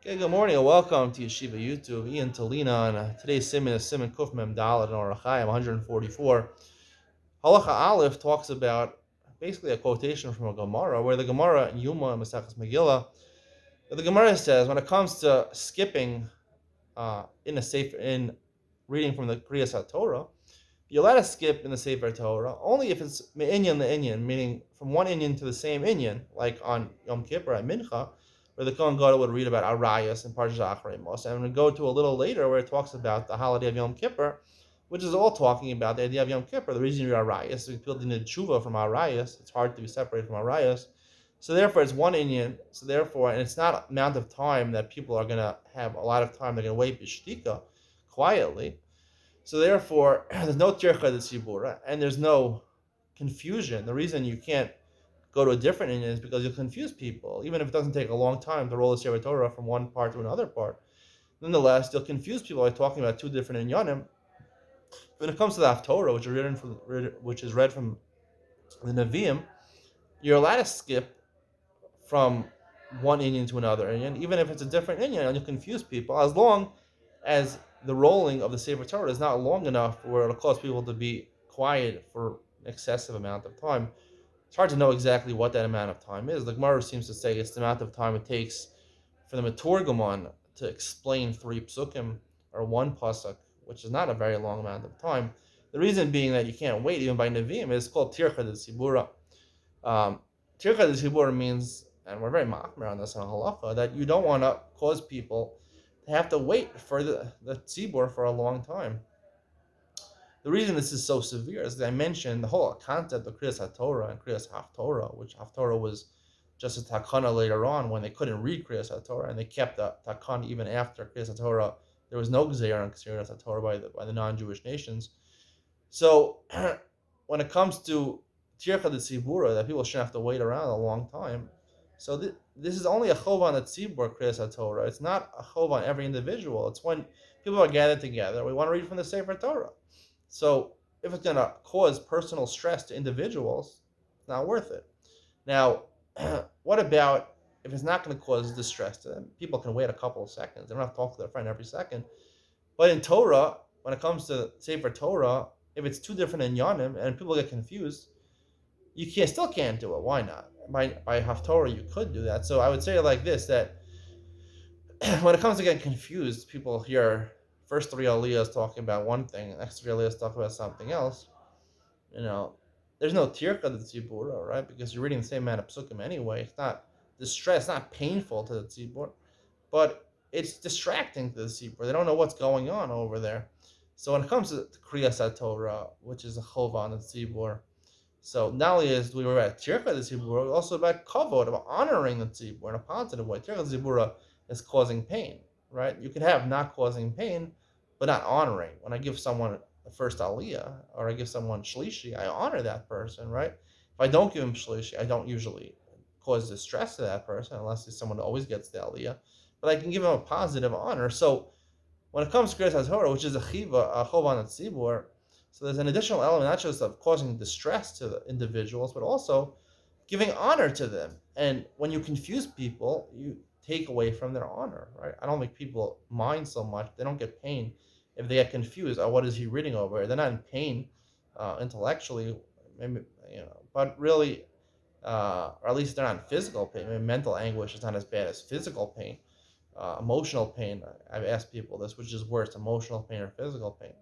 Okay, good morning and welcome to Yeshiva YouTube. Ian Talina, and today's Simon is Simon Kuf Mem Dalet and Orachayim 144. Halacha Aleph talks about basically a quotation from a Gemara, where the Gemara in Yuma and Masachas Megillah, the Gemara says when it comes to skipping in reading from the Kriyas HaTorah, you're allowed to skip in the Sefer Torah only if it's me'inyan le'inyan, meaning from one inyan to the same inyan, like on Yom Kippur at Mincha, where the Kohen Gadol would read about Arayas and Parshat Acharei Mos, and we go to a little later where it talks about the holiday of Yom Kippur, which is all talking about the idea of Yom Kippur. The reason you read Arayas is people didn't tshuva from Arayas. It's hard to be separated from Arayas. So therefore, it's one inyan. So therefore, and it's not amount of time that people are going to have a lot of time. They're going to wait b'shtika, quietly. So therefore, there's no tircha de tzibura, and there's no confusion. The reason you can't go to a different inyan is because you'll confuse people, even if it doesn't take a long time to roll the Sefer Torah from one part to another part. Nonetheless, you'll confuse people by talking about two different inyanim. When it comes to the Haftorah, which is read from the Nevi'im, you're allowed to skip from one inyan to another inyan, even if it's a different inyan, and you'll confuse people, as long as the rolling of the Sefer Torah is not long enough where it'll cause people to be quiet for an excessive amount of time. It's hard to know exactly what that amount of time is. The Gemara seems to say it's the amount of time it takes for the Maturgamon to explain three psukim or one pasuk, which is not a very long amount of time. The reason being that you can't wait even by Nevi'im is called Tircha de Sibura. Tircha de Sibura means, and we're very machmir on this in halacha, that you don't want to cause people to have to wait for the tzibur for a long time. The reason this is so severe is that I mentioned the whole concept of Kriyas HaTorah and Kriyas Haftorah, which Haftorah was just a takana later on when they couldn't read Kriyas HaTorah, and they kept the takana even after Kriyas HaTorah. There was no gzeira on Kriyas HaTorah by the non-Jewish nations. So when it comes to Tircha de Tzibura, that people shouldn't have to wait around a long time, so this is only a chov on the tzibur Kriyas HaTorah. It's not a chov on every individual. It's when people are gathered together. We want to read from the Sefer Torah. So if it's going to cause personal stress to individuals, it's not worth it. Now, what about if it's not going to cause distress to them? People can wait a couple of seconds. They don't have to talk to their friend every second. But in Torah, when it comes to Sefer Torah, if it's two different inyanim and people get confused, you still can't do it. Why not? By Haftorah, you could do that. So I would say it like this, that when it comes to getting confused, people hear first three aliyahs talking about one thing, next three aliyahs talking about something else. There's no tirka to the tzibur, right? Because you're reading the same amount of psukim anyway. It's not distress, not painful to the tzibur, but it's distracting to the tzibur. They don't know what's going on over there. So when it comes to Kriyas HaTorah, which is a chova on the tzibur, so not only is we were about tirka the tzibur, we're also about kavod, about honoring the tzibur in a positive way. Tirka the tzibur is causing pain, right? You can have not causing pain, but not honoring. When I give someone the first aliyah, or I give someone shlishi, I honor that person, right? If I don't give him shlishi, I don't usually cause distress to that person, unless it's someone who always gets the aliyah. But I can give him a positive honor. So when it comes to Kriyas HaTorah, which is a chov on the tzibur, so there's an additional element, not just of causing distress to the individuals, but also giving honor to them. And when you confuse people, you take away from their honor, right? I don't think people mind so much. They don't get pain if they get confused. Oh, what is he reading over? They're not in pain intellectually, maybe, but really, or at least they're not in physical pain. Maybe mental anguish is not as bad as physical pain. Emotional pain, I've asked people this, which is worse, emotional pain or physical pain?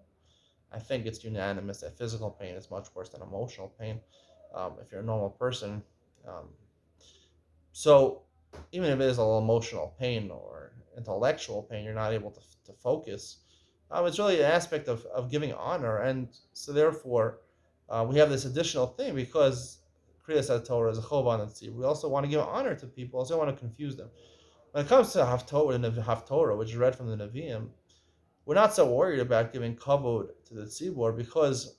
I think it's unanimous that physical pain is much worse than emotional pain if you're a normal person. So even if it is a little emotional pain or intellectual pain, you're not able to focus. It's really an aspect of giving honor. And so therefore, we have this additional thing because Kriyas HaTorah is a chov on the we also want to give honor to people. Also want to confuse them. When it comes to Haftorah, which is read from the Nevi'im, we're not so worried about giving kavod to the tzibur because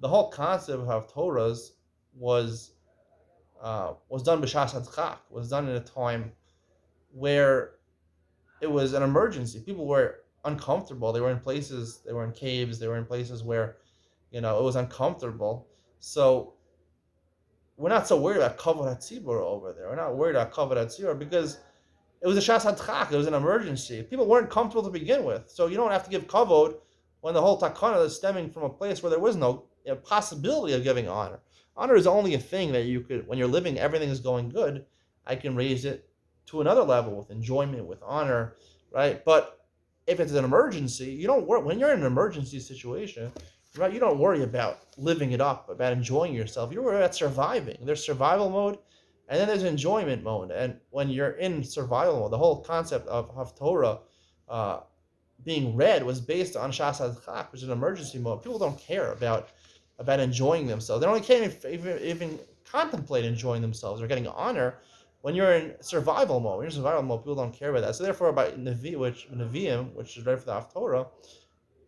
the whole concept of Haftorahs was done b'shas hadchak, was done in a time where it was an emergency. People were uncomfortable. They were in places, they were in caves, they were in places where, it was uncomfortable. So we're not so worried about kavod hatzibur over there. We're not worried about kavod hatzibur because it was a shas hadchak. It was an emergency. People weren't comfortable to begin with, so you don't have to give kavod when the whole takana is stemming from a place where there was no possibility of giving honor. Honor is only a thing that you could, when you're living, everything is going good. I can raise it to another level with enjoyment, with honor, right? But if it's an emergency, you don't worry. When you're in an emergency situation, right, you don't worry about living it up, about enjoying yourself. You worry about surviving. There's survival mode, and then there's enjoyment mode. And when you're in survival mode, the whole concept of Haftorah being read was based on Shas HaChak, which is an emergency mode. People don't care about enjoying themselves. They don't can't even contemplate enjoying themselves or getting honor. When you're in survival mode, people don't care about that. So therefore, about Nevi'im, which is read for the Haftorah,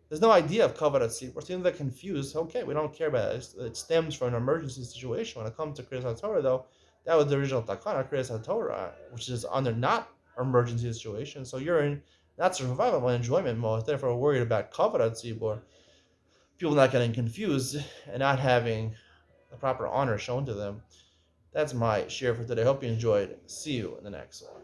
there's no idea of kavod atzibur. Students are confused. Okay, we don't care about it. It stems from an emergency situation. When it comes to Kriyas HaTorah, though, that was the original takana, Kriyas HaTorah, which is under not emergency situation. So you're in not survival but enjoyment mode. Therefore, we're worried about kavod atzibur. People not getting confused and not having the proper honor shown to them. That's my share for today. Hope you enjoyed. See you in the next one.